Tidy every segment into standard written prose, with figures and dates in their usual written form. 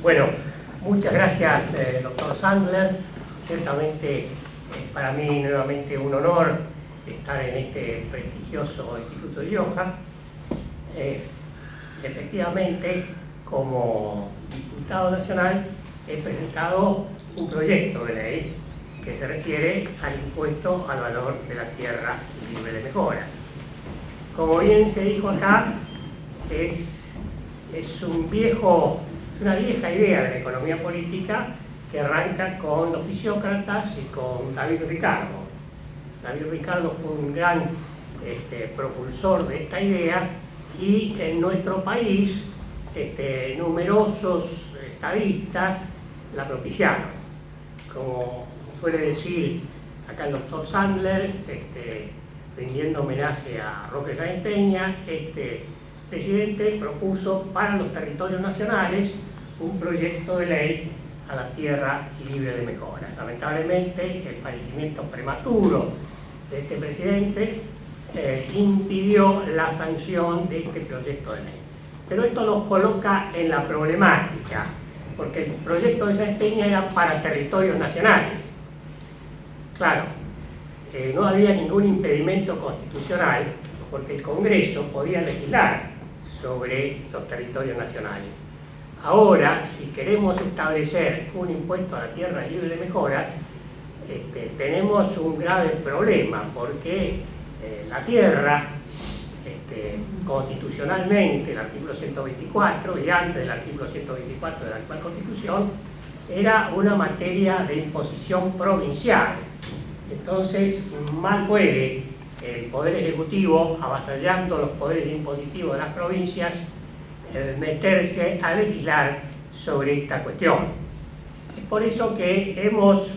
Bueno, muchas gracias, doctor Sandler. Ciertamente es para mí nuevamente un honor estar en este prestigioso Instituto de Rioja. Efectivamente, como diputado nacional, he presentado un proyecto de ley que se refiere al impuesto al valor de la tierra libre de mejoras. Como bien se dijo acá, es una vieja idea de la economía política que arranca con los fisiócratas y con David Ricardo. David Ricardo fue un gran propulsor de esta idea y en nuestro país numerosos estadistas la propiciaron. Como suele decir acá el doctor Sandler, rindiendo homenaje a Roque Sáenz Peña, este presidente propuso para los territorios nacionales un proyecto de ley a la tierra libre de mejoras. Lamentablemente, el fallecimiento prematuro de este presidente impidió la sanción de este proyecto de ley. Pero esto nos coloca en la problemática, porque el proyecto de Sáenz Peña era para territorios nacionales. Claro, no había ningún impedimento constitucional porque el Congreso podía legislar sobre los territorios nacionales. Ahora, si queremos establecer un impuesto a la tierra libre de mejoras, tenemos un grave problema, porque la tierra, constitucionalmente, el artículo 124, y antes del artículo 124 de la actual Constitución, era una materia de imposición provincial. Entonces, mal puede el Poder Ejecutivo, avasallando los poderes impositivos de las provincias, meterse a legislar sobre esta cuestión. Es por eso que hemos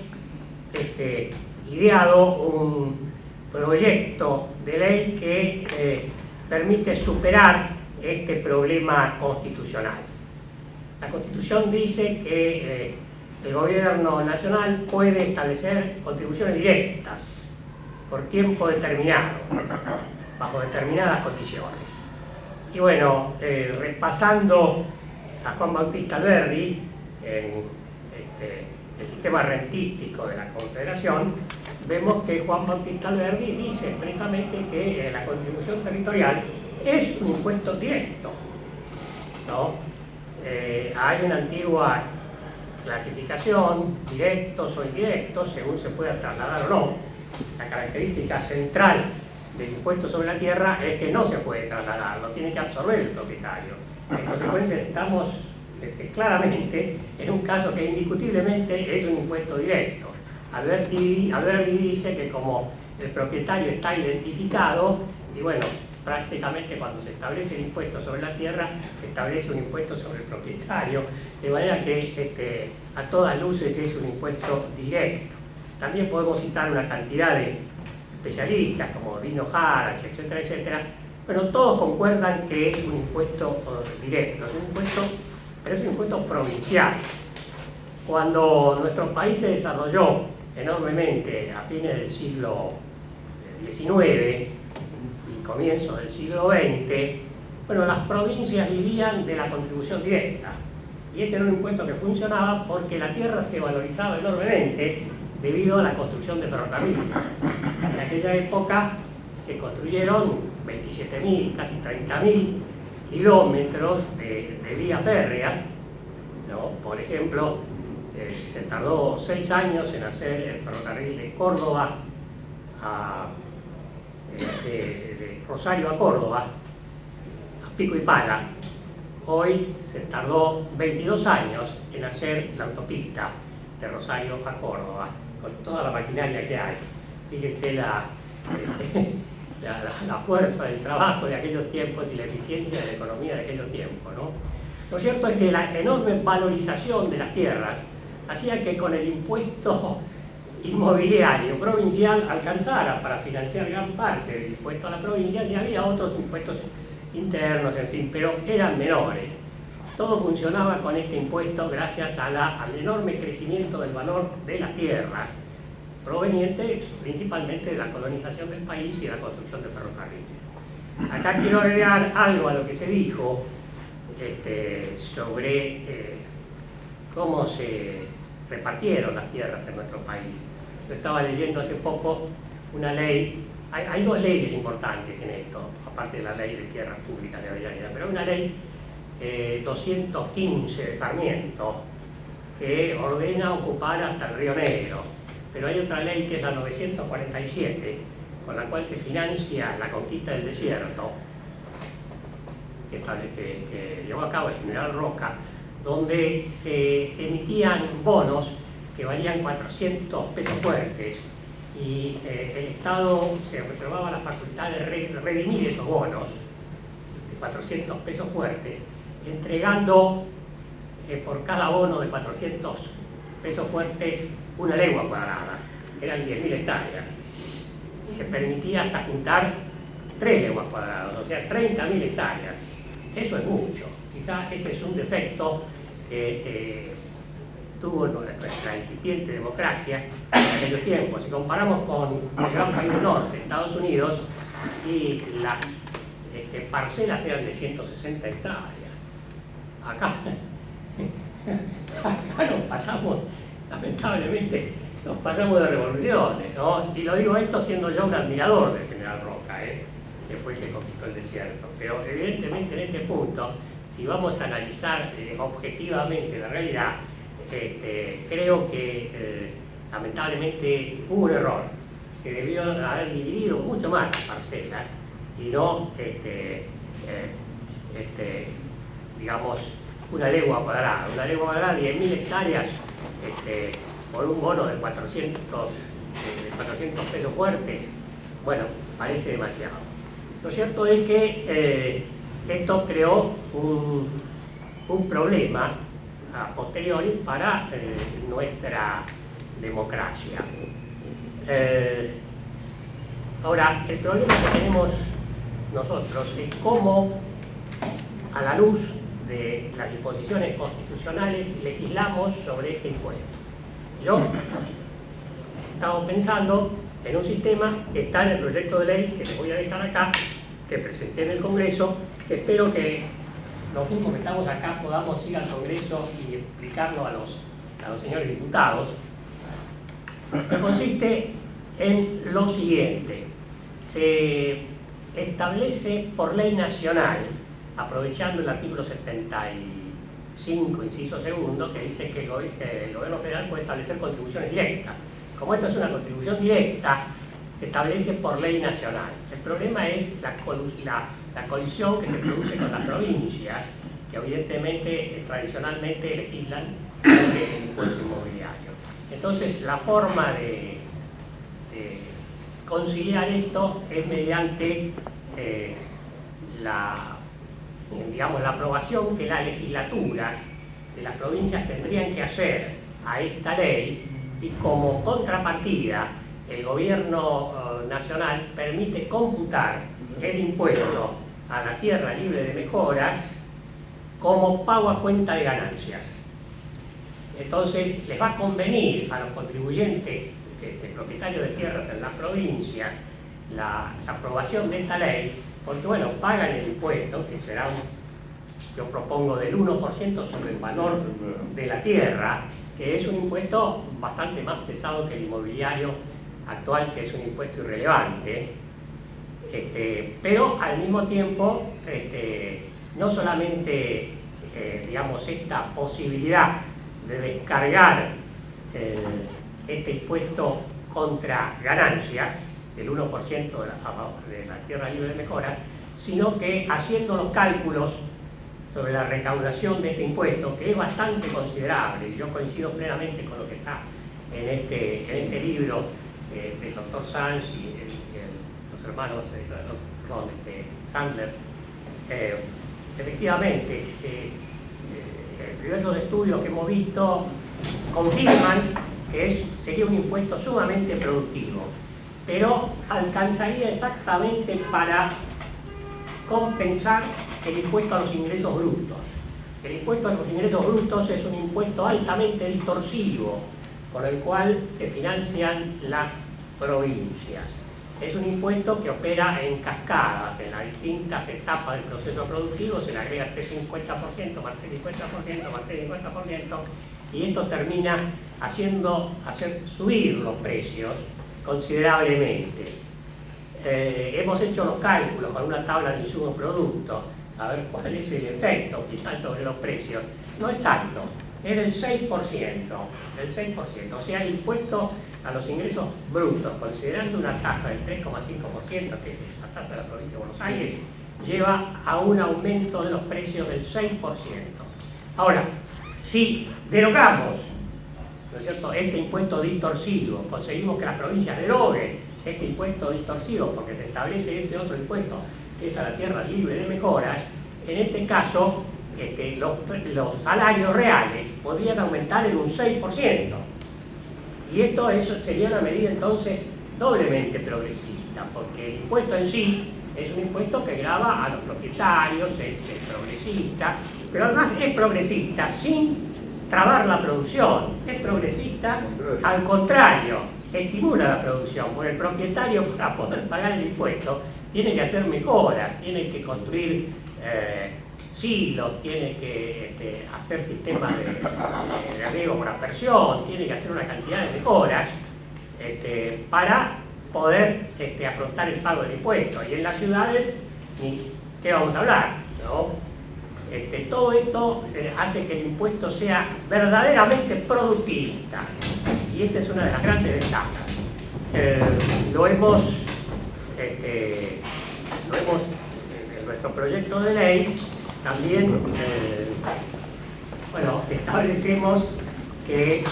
ideado un proyecto de ley que permite superar este problema constitucional. La Constitución dice que el gobierno nacional puede establecer contribuciones directas por tiempo determinado, bajo determinadas condiciones. Y bueno, repasando a Juan Bautista Alberdi en el sistema rentístico de la Confederación, vemos que Juan Bautista Alberdi dice expresamente que la contribución territorial es un impuesto directo, ¿no? Hay una antigua clasificación, directos o indirectos, según se pueda trasladar o no. La característica central del impuesto sobre la tierra es que no se puede trasladar, lo tiene que absorber el propietario. En consecuencia, estamos claramente en un caso que indiscutiblemente es un impuesto directo. Alberdi dice que como el propietario está identificado, y bueno, prácticamente cuando se establece el impuesto sobre la tierra, se establece un impuesto sobre el propietario, de manera que a todas luces es un impuesto directo. También podemos citar una cantidad de especialistas como Dino Jaras, etcétera, etcétera. Bueno, todos concuerdan que es un impuesto directo, pero es un impuesto provincial. Cuando nuestro país se desarrolló enormemente a fines del siglo XIX y comienzos del siglo XX, bueno, las provincias vivían de la contribución directa. Y este era un impuesto que funcionaba porque la tierra se valorizaba enormemente debido a la construcción de ferrocarriles. En aquella época se construyeron 27.000, casi 30.000 kilómetros de vías férreas, ¿no? Por ejemplo, se tardó 6 años en hacer el ferrocarril de Córdoba de Rosario a Córdoba, a pico y pala. Hoy se tardó 22 años en hacer la autopista de Rosario a Córdoba, con toda la maquinaria que hay. Fíjense la fuerza del trabajo de aquellos tiempos y la eficiencia de la economía de aquellos tiempos, ¿no? Lo cierto es que la enorme valorización de las tierras hacía que con el impuesto inmobiliario provincial alcanzara para financiar gran parte del impuesto a la provincia, y había otros impuestos internos, en fin, pero eran menores. Todo funcionaba con este impuesto gracias al enorme crecimiento del valor de las tierras, proveniente principalmente de la colonización del país y de la construcción de ferrocarriles. Acá quiero agregar algo a lo que se dijo sobre cómo se repartieron las tierras en nuestro país. Yo estaba leyendo hace poco una ley, hay dos leyes importantes en esto, aparte de la ley de tierras públicas de Avellaneda, pero hay una ley 215 de Sarmiento que ordena ocupar hasta el Río Negro, pero hay otra ley que es la 947, con la cual se financia la conquista del desierto, que llevó a cabo el general Roca, donde se emitían bonos que valían 400 pesos fuertes y el Estado se reservaba la facultad de redimir esos bonos de 400 pesos fuertes, entregando por cada bono de 400 pesos fuertes una legua cuadrada, que eran 10.000 hectáreas, y se permitía hasta juntar 3 leguas cuadradas, o sea, 30.000 hectáreas. Eso es mucho. Quizá ese es un defecto que tuvo nuestra incipiente democracia en aquellos tiempos. Si comparamos con el gran país del norte, Estados Unidos, y las parcelas eran de 160 hectáreas. Acá nos pasamos, lamentablemente, nos pasamos de revoluciones, ¿no? Y lo digo esto siendo yo un admirador del general Roca, que fue el que conquistó el desierto. Pero evidentemente en este punto, si vamos a analizar objetivamente la realidad, creo que lamentablemente hubo un error. Se debió haber dividido mucho más las parcelas y no, digamos, una legua cuadrada. Una legua cuadrada, 10.000 hectáreas, por un bono de 400 pesos fuertes, bueno, parece demasiado. Lo cierto es que esto creó un problema a posteriori para nuestra democracia. Ahora, el problema que tenemos nosotros es cómo, a la luz de las disposiciones constitucionales, legislamos sobre este impuesto. Yo estaba pensando en un sistema que está en el proyecto de ley que les voy a dejar acá, que presenté en el Congreso, que espero que los mismos que estamos acá podamos ir al Congreso y explicarlo a los señores diputados, que consiste en lo siguiente. Se establece por ley nacional, aprovechando el artículo 75, inciso segundo, que dice que el gobierno federal puede establecer contribuciones directas. Como esta es una contribución directa, se establece por ley nacional. El problema es la colisión que se produce con las provincias, que evidentemente tradicionalmente legislan el impuesto inmobiliario. Entonces, la forma de conciliar esto es mediante la aprobación que las legislaturas de las provincias tendrían que hacer a esta ley, y como contrapartida el gobierno nacional permite computar el impuesto a la tierra libre de mejoras como pago a cuenta de ganancias. Entonces les va a convenir a los contribuyentes propietarios de tierras en las provincias la aprobación de esta ley, porque bueno, pagan el impuesto, que será yo propongo del 1% sobre el valor de la tierra, que es un impuesto bastante más pesado que el inmobiliario actual, que es un impuesto irrelevante, pero al mismo tiempo no solamente digamos, esta posibilidad de descargar este impuesto contra ganancias, el 1% de la tierra libre de mejoras, sino que haciendo los cálculos sobre la recaudación de este impuesto, que es bastante considerable, y yo coincido plenamente con lo que está en este libro del doctor Sanz y los hermanos Sandler. Efectivamente, diversos estudios que hemos visto confirman que sería un impuesto sumamente productivo, pero alcanzaría exactamente para compensar el impuesto a los ingresos brutos. El impuesto a los ingresos brutos es un impuesto altamente distorsivo, con el cual se financian las provincias. Es un impuesto que opera en cascadas, en las distintas etapas del proceso productivo, se le agrega 3,50%, más 3,50%, más 3,50%, y esto termina hacer subir los precios considerablemente. Hemos hecho los cálculos con una tabla de insumos productos, a ver cuál es el efecto final sobre los precios. No es tanto, es del 6%, o sea, el impuesto a los ingresos brutos, considerando una tasa del 3,5%, que es la tasa de la provincia de Buenos Aires, lleva a un aumento de los precios del 6%. Ahora, si derogamos, ¿no es cierto?, este impuesto distorsivo, conseguimos que las provincias deroguen este impuesto distorsivo porque se establece este otro impuesto que es a la tierra libre de mejoras, en este caso los salarios reales podrían aumentar en un 6%. Y eso sería una medida entonces doblemente progresista, porque el impuesto en sí es un impuesto que grava a los propietarios, es progresista, pero además es progresista sin trabar la producción, es progresista al contrario, estimula la producción, porque el propietario para poder pagar el impuesto tiene que hacer mejoras, tiene que construir silos, tiene que hacer sistemas de riego por aspersión, tiene que hacer una cantidad de mejoras para poder afrontar el pago del impuesto. Y en las ciudades, ¿qué vamos a hablar?, ¿no? Todo esto hace que el impuesto sea verdaderamente productivista, y esta es una de las grandes ventajas. Lo hemos en nuestro proyecto de ley también establecemos que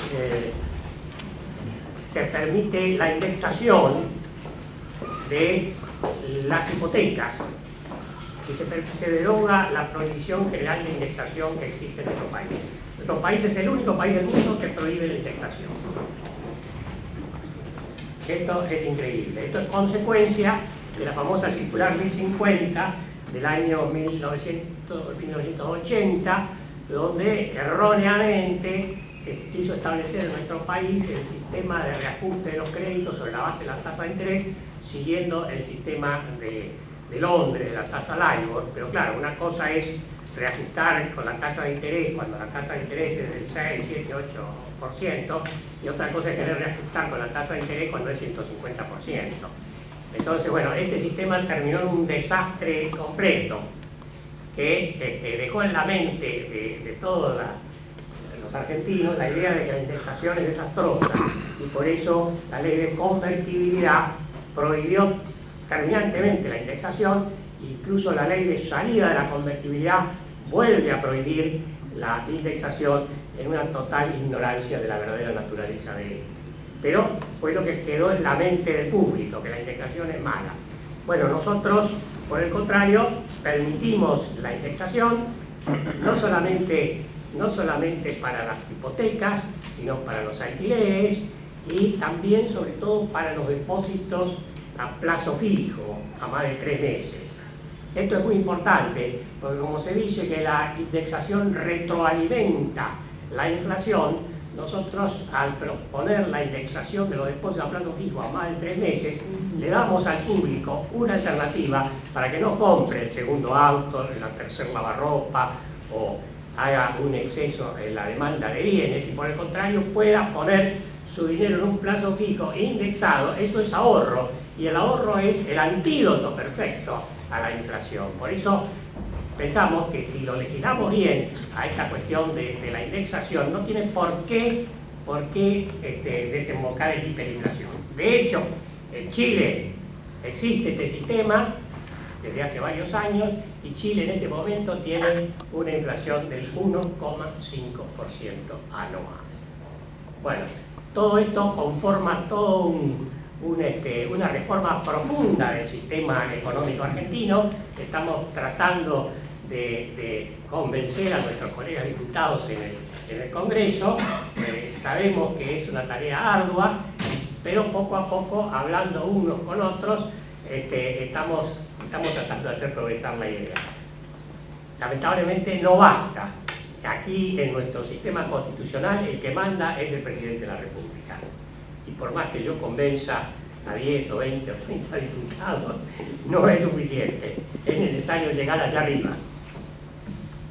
se permite la indexación de las hipotecas, y se deroga la prohibición general de indexación que existe en nuestro país. Nuestro país es el único país del mundo que prohíbe la indexación. Esto es increíble. Esto es consecuencia de la famosa circular 1050 del año 1980, donde erróneamente se quiso establecer en nuestro país el sistema de reajuste de los créditos sobre la base de la tasa de interés, siguiendo el sistema de Londres, de la tasa LIBOR. Pero claro, una cosa es reajustar con la tasa de interés cuando la tasa de interés es del 6, 7, 8%, y otra cosa es querer reajustar con la tasa de interés cuando es 150%. Entonces, bueno, este sistema terminó en un desastre completo que dejó en la mente de todos los argentinos la idea de que la indexación es desastrosa, y por eso la ley de convertibilidad prohibió terminantemente la indexación. Incluso la ley de salida de la convertibilidad vuelve a prohibir la indexación en una total ignorancia de la verdadera naturaleza de esto. Pero fue lo que quedó en la mente del público, que la indexación es mala. Bueno, nosotros, por el contrario, permitimos la indexación no solamente para las hipotecas, sino para los alquileres, y también, sobre todo, para los depósitos a plazo fijo, a más de 3 meses. Esto es muy importante, porque como se dice que la indexación retroalimenta la inflación, nosotros, al proponer la indexación de los depósitos a plazo fijo a más de 3 meses, le damos al público una alternativa para que no compre el segundo auto, la tercer lavarropa, o haga un exceso en la demanda de bienes, y por el contrario pueda poner su dinero en un plazo fijo indexado. Eso es ahorro, y el ahorro es el antídoto perfecto a la inflación. Por eso pensamos que si lo legislamos bien a esta cuestión de la indexación, no tiene por qué desembocar en hiperinflación. De hecho, en Chile existe este sistema desde hace varios años, y Chile en este momento tiene una inflación del 1,5% anual. Bueno, todo esto conforma todo una reforma profunda del sistema económico argentino. Estamos tratando de convencer a nuestros colegas diputados en el Congreso. Sabemos que es una tarea ardua, pero poco a poco, hablando unos con otros, estamos tratando de hacer progresar la idea. Lamentablemente no basta. Aquí, en nuestro sistema constitucional, el que manda es el presidente de la República. Y por más que yo convenza a 10 o 20 o 30 diputados, no es suficiente. Es necesario llegar allá arriba.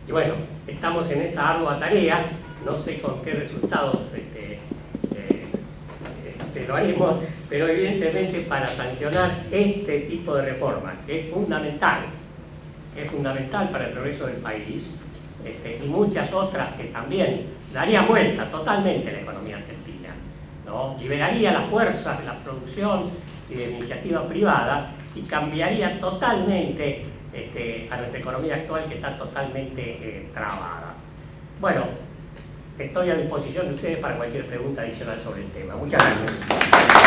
Y bueno, estamos en esa ardua tarea. no sé con qué resultados lo haremos, pero evidentemente para sancionar este tipo de reforma, que es fundamental para el progreso del país, y muchas otras que también daría vuelta totalmente a la economía argentina, ¿no? Liberaría las fuerzas de la producción y de la iniciativa privada y cambiaría totalmente a nuestra economía actual, que está totalmente trabada. Bueno, estoy a disposición de ustedes para cualquier pregunta adicional sobre el tema. Muchas gracias.